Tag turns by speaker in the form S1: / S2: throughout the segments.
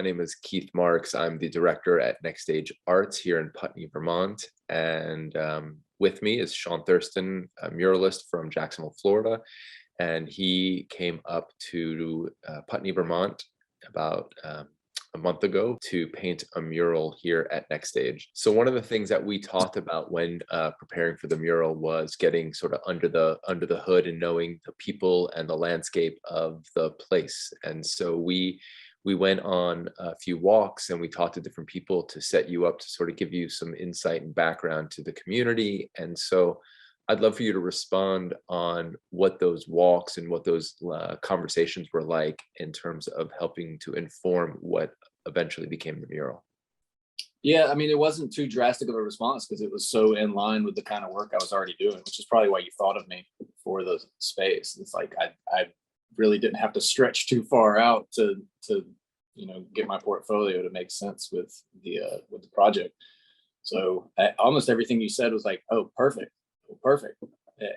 S1: My name is Keith Marks. I'm the director at Next Stage Arts here in Putney, Vermont. And with me is Shaun Thurston, a muralist from Jacksonville, Florida. And he came up to Putney, Vermont about a month ago to paint a mural here at Next Stage. So one of the things that we talked about when preparing for the mural was getting sort of under the hood and knowing the people and the landscape of the place. And so we went on a few walks and we talked to different people to set you up to sort of give you some insight and background to the community. And so I'd love for you to respond on what those walks and what those conversations were like in terms of helping to inform what eventually became the mural.
S2: Yeah, I mean, it wasn't too drastic of a response because it was so in line with the kind of work I was already doing, which is probably why you thought of me for the space. It's like I really didn't have to stretch too far out to get my portfolio to make sense with the project. So almost everything you said was like, oh, perfect.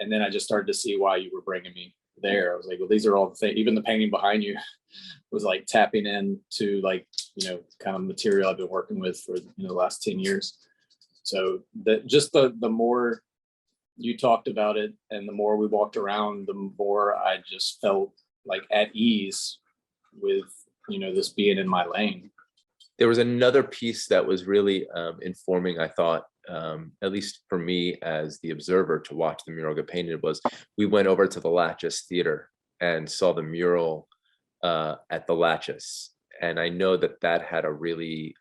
S2: And then I just started to see why you were bringing me there. I was like, well, these are all the things. Even the painting behind you was like tapping into kind of material I've been working with for the last 10 years. So the more you talked about it and the more we walked around, the more I just felt like at ease with this being in my lane.
S1: There was another piece that was really informing, I thought, at least for me as the observer to watch the mural get painted, was we went over to the Latches Theater and saw the mural at the Latches. And I know that had a really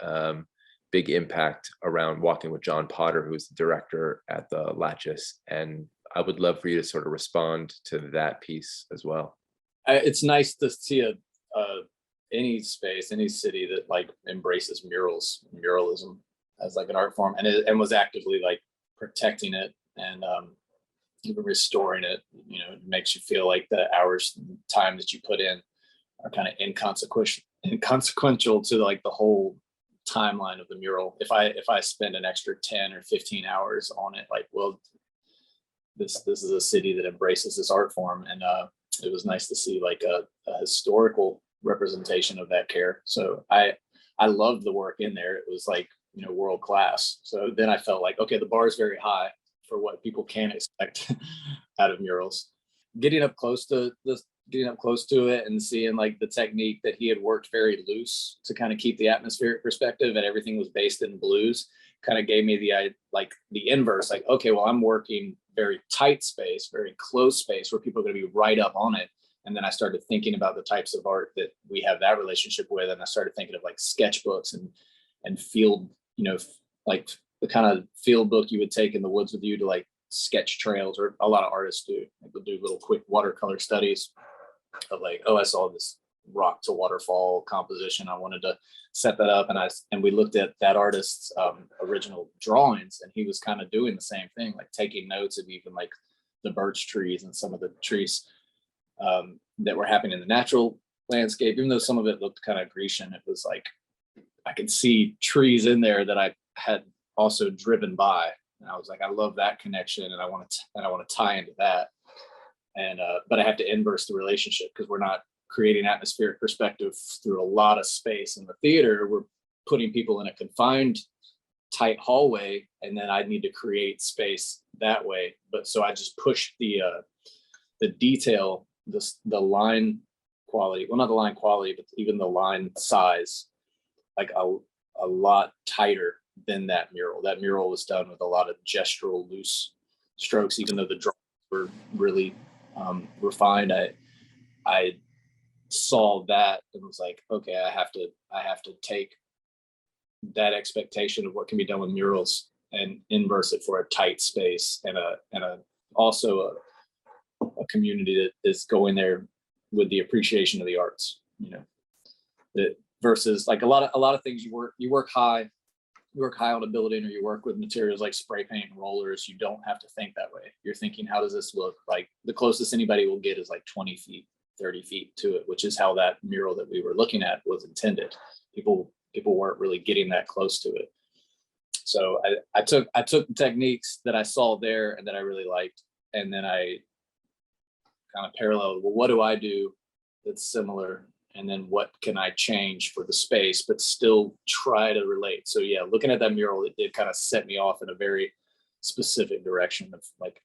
S1: big impact around walking with John Potter, who's the director at the Latches. And I would love for you to sort of respond to that piece as well.
S2: It's nice to see any space, any city that like embraces muralism as like an art form and was actively like protecting it and even restoring it. It makes you feel like the hours and time that you put in are kind of inconsequential to like the whole timeline of the mural. If I spend an extra 10 or 15 hours on it, like, well, this is a city that embraces this art form. And it was nice to see like a historical representation of that care. So I loved the work in there. It was like, world class. So then I felt like, okay, the bar is very high for what people can expect out of murals. Getting up close to it and seeing like the technique that he had worked very loose to kind of keep the atmospheric perspective and everything was based in blues kind of gave me the inverse, like, okay, well, I'm working very tight space, very close space where people are going to be right up on it. And then I started thinking about the types of art that we have that relationship with. And I started thinking of like sketchbooks and field, like the kind of field book you would take in the woods with you to like sketch trails, or a lot of artists do. Like they'll do little quick watercolor studies of like, oh, I saw this rock to waterfall composition. I wanted to set that up. And we looked at that artist's original drawings, and he was kind of doing the same thing, like taking notes of even like the birch trees and some of the trees that were happening in the natural landscape. Even though some of it looked kind of Grecian, it was like I could see trees in there that I had also driven by, and I was like, I love that connection, and I want to tie into that. And but I have to inverse the relationship because we're not creating atmospheric perspective through a lot of space in the theater. We're putting people in a confined, tight hallway, and then I need to create space that way. But so I just push the detail, the line quality, well, not the line quality, but even the line size, like a lot tighter than that mural. That mural was done with a lot of gestural loose strokes, even though the drawings were really refined. I saw that and was like, okay, I have to take that expectation of what can be done with murals and inverse it for a tight space and also a community that is going there with the appreciation of the arts. That versus like a lot of things you work high on a building, or you work with materials like spray paint and rollers. You don't have to think that way. You're thinking, how does this look? Like the closest anybody will get is like 20 feet, 30 feet to it, which is how that mural that we were looking at was intended. People weren't really getting that close to it. So I took the techniques that I saw there and that I really liked, and then I kind of paralleled, well, what do I do that's similar and then what can I change for the space, but still try to relate. So yeah, looking at that mural, it did kind of set me off in a very specific direction of like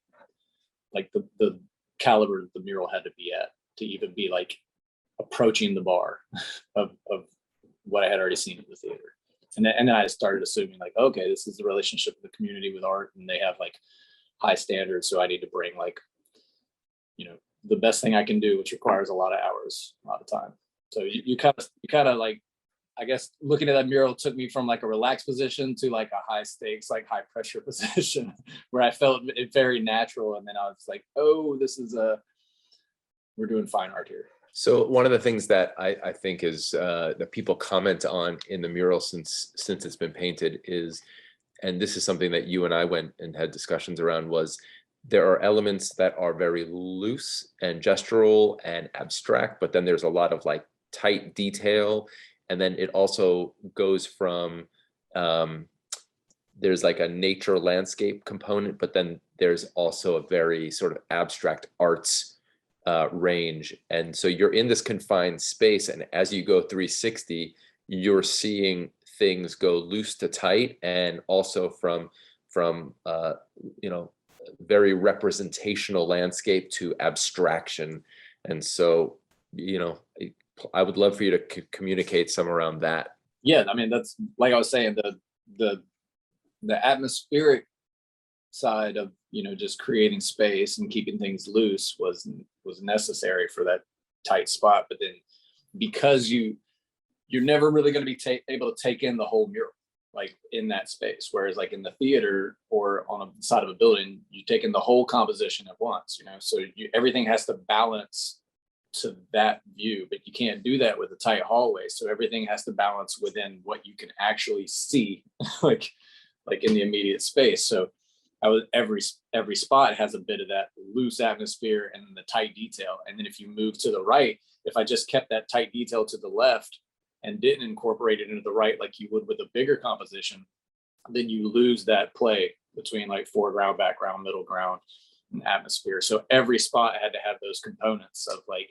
S2: the caliber the mural had to be at to even be like approaching the bar of what I had already seen in the theater. And then I started assuming like, okay, this is the relationship of the community with art, and they have like high standards. So I need to bring like, the best thing I can do, which requires a lot of hours, a lot of time. So you kind of like, I guess looking at that mural took me from like a relaxed position to like a high stakes, like high pressure position where I felt it very natural. And then I was like, oh, we're doing fine art here.
S1: So one of the things that I think is that people comment on in the mural since it's been painted is, and this is something that you and I went and had discussions around, was there are elements that are very loose and gestural and abstract, but then there's a lot of like tight detail. And then it also goes from, there's like a nature landscape component, but then there's also a very sort of abstract arts range. And so you're in this confined space, and as you go 360, you're seeing things go loose to tight, and also from very representational landscape to abstraction. And so, I would love for you to communicate some around that.
S2: Yeah, I mean, that's like I was saying, the atmospheric side of just creating space and keeping things loose was necessary for that tight spot. But then because you're never really going to be able to take in the whole mural like in that space, whereas like in the theater or on a side of a building, you take in the whole composition at once, so everything has to balance to that view, but you can't do that with a tight hallway. So everything has to balance within what you can actually see like in the immediate space. So every spot has a bit of that loose atmosphere and the tight detail. And then if you move to the right, if I just kept that tight detail to the left and didn't incorporate it into the right like you would with a bigger composition, then you lose that play between like foreground, background, middle ground, and atmosphere. So every spot had to have those components of like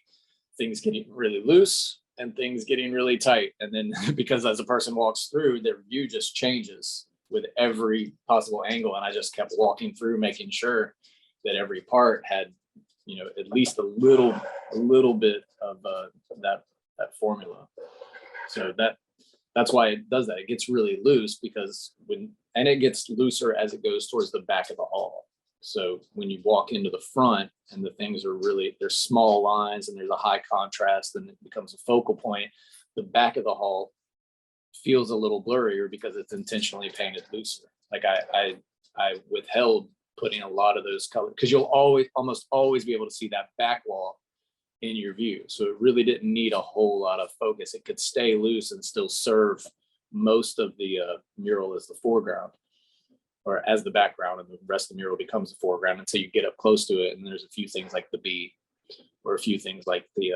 S2: things getting really loose and things getting really tight. And then because as a person walks through, their view just changes with every possible angle. And I just kept walking through, making sure that every part had, at least a little bit of that formula. So that's why it does that. It gets really loose and it gets looser as it goes towards the back of the hall. So when you walk into the front and the things are there's small lines and there's a high contrast and it becomes a focal point, the back of the hall feels a little blurrier because it's intentionally painted looser. Like I withheld putting a lot of those colors because you'll almost always be able to see that back wall in your view. So it really didn't need a whole lot of focus. It could stay loose and still serve most of the mural as the foreground or as the background, and the rest of the mural becomes the foreground until you get up close to it. And there's a few things like the bee or a few things like the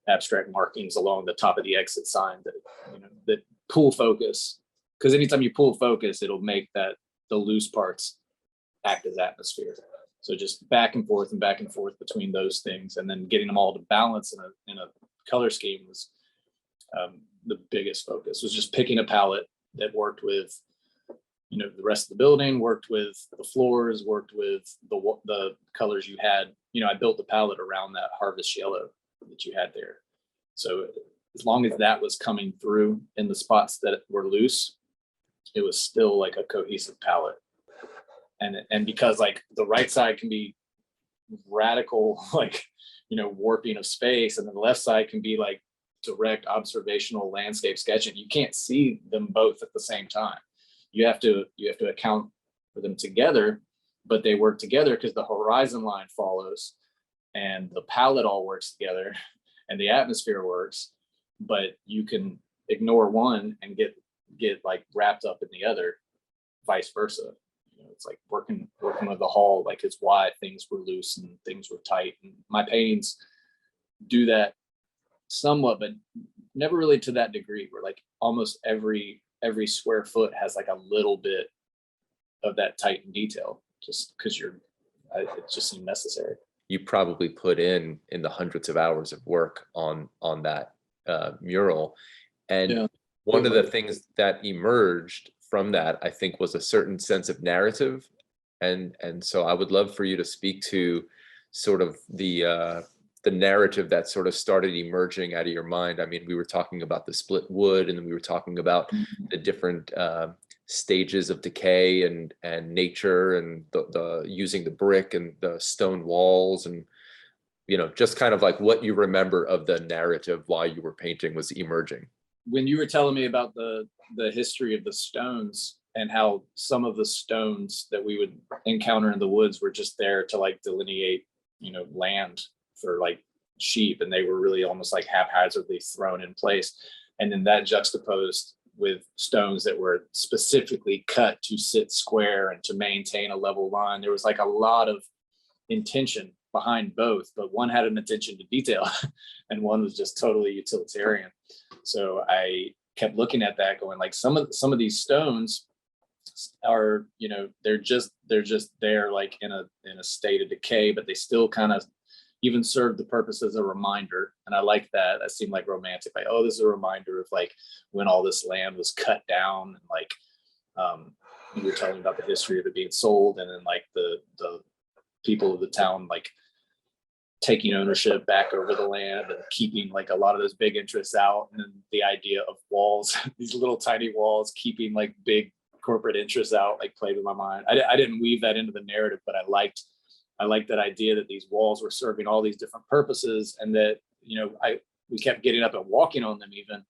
S2: abstract markings along the top of the exit sign that pull focus. Because anytime you pull focus, it'll make the loose parts act as atmosphere. So just back and forth between those things, and then getting them all to balance in a color scheme was the biggest focus. Was just picking a palette that worked with the rest of the building, worked with the floors, worked with the colors you had. I built the palette around that harvest yellow that you had there. So as long as that was coming through in the spots that were loose, it was still like a cohesive palette. And because like the right side can be radical, like, warping of space, and then the left side can be like direct observational landscape sketching. You can't see them both at the same time. You have to account for them together, but they work together because the horizon line follows and the palette all works together and the atmosphere works, but you can ignore one and get like wrapped up in the other, vice versa. It's like working with the hall, like it's why things were loose and things were tight. And my paintings do that somewhat, but never really to that degree, where like almost every square foot has like a little bit of that tight detail, just because it just seemed necessary.
S1: you probably put in the hundreds of hours of work on that mural. And
S2: Yeah.
S1: one of the things that emerged from that, I think, was a certain sense of narrative. And so I would love for you to speak to sort of the narrative that sort of started emerging out of your mind. I mean, we were talking about the split wood, and then we were talking about the different stages of decay and nature, and the using the brick and the stone walls, and just kind of like what you remember of the narrative while you were painting was emerging.
S2: When you were telling me about the history of the stones and how some of the stones that we would encounter in the woods were just there to like delineate, land for like sheep, and they were really almost like haphazardly thrown in place. And then that juxtaposed with stones that were specifically cut to sit square and to maintain a level line. There was like a lot of intention behind both, but one had an attention to detail and one was just totally utilitarian. So I kept looking at that going like some of these stones are, they're just there like in a state of decay, but they still kind of even serve the purpose as a reminder. And I like that. That seemed like romantic, like, oh, this is a reminder of like when all this land was cut down, and like you were telling about the history of it being sold, and then like the people of the town like taking ownership back over the land and keeping like a lot of those big interests out. And then the idea of walls, these little tiny walls, keeping like big corporate interests out, like played with my mind. I didn't weave that into the narrative, but I liked that idea that these walls were serving all these different purposes, and that, we kept getting up and walking on them even.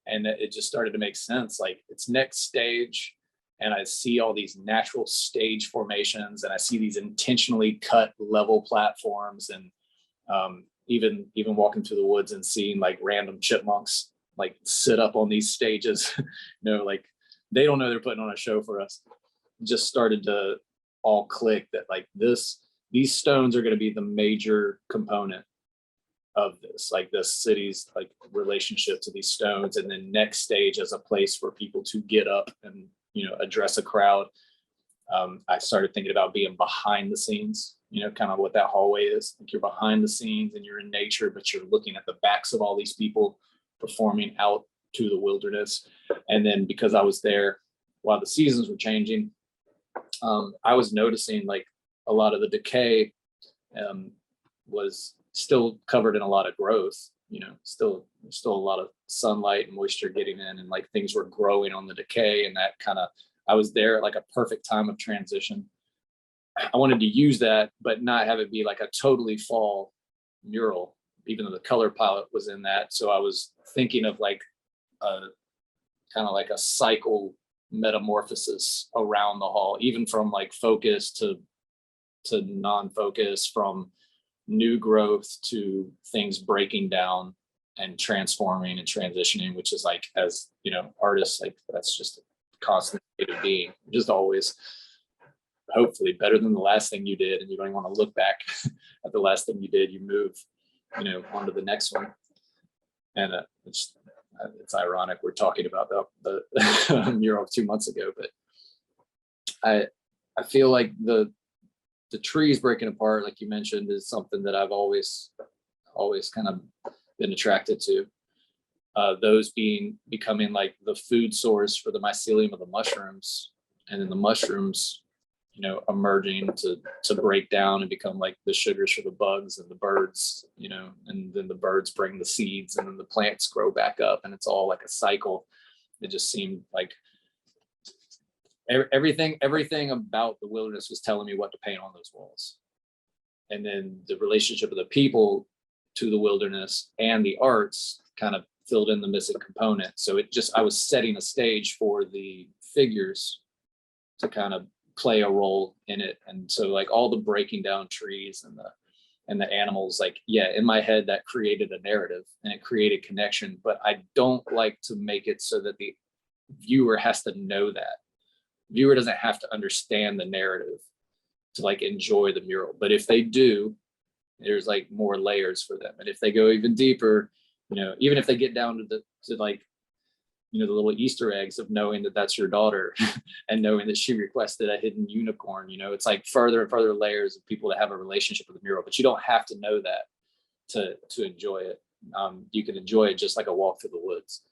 S2: And it just started to make sense. Like it's next stage. And I see all these natural stage formations, and I see these intentionally cut level platforms, and even walking through the woods and seeing like random chipmunks like sit up on these stages, like they don't know they're putting on a show for us. It just started to all click that like these stones are going to be the major component of this, like this city's like relationship to these stones. And then next stage as a place for people to get up and address a crowd. I started thinking about being behind the scenes, kind of what that hallway is. Like you're behind the scenes and you're in nature, but you're looking at the backs of all these people performing out to the wilderness. And then because I was there while the seasons were changing, I was noticing like a lot of the decay was still covered in a lot of growth, still a lot of sunlight and moisture getting in, and like things were growing on the decay. And that kind of, I was there at like a perfect time of transition. I wanted to use that, but not have it be like a totally fall mural, even though the color palette was in that. So I was thinking of like a kind of like a cycle metamorphosis around the hall, even from like focus to non-focus, from new growth to things breaking down and transforming and transitioning, which is like, as artists, like that's just a constant state of being, just always hopefully better than the last thing you did. And you don't even want to look back at the last thing you did. You move, on to the next one. And it's ironic we're talking about the mural 2 months ago, but I feel like the trees breaking apart, like you mentioned, is something that I've always kind of been attracted to. Those becoming like the food source for the mycelium of the mushrooms, and then the mushrooms, emerging to break down and become like the sugars for the bugs and the birds, and then the birds bring the seeds, and then the plants grow back up, and it's all like a cycle. It just seemed like everything about the wilderness was telling me what to paint on those walls. And then the relationship of the people to the wilderness and the arts kind of filled in the missing component. So I was setting a stage for the figures to kind of play a role in it. And so like all the breaking down trees and the animals, like, yeah, in my head that created a narrative and it created connection, but I don't like to make it so that the viewer has to know that. Viewer doesn't have to understand the narrative to like enjoy the mural, but if they do, there's like more layers for them. And if they go even deeper, even if they get down to like the little Easter eggs of knowing that that's your daughter and knowing that she requested a hidden unicorn. It's like further and further layers of people that have a relationship with the mural, but you don't have to know that to enjoy it. You can enjoy it just like a walk through the woods.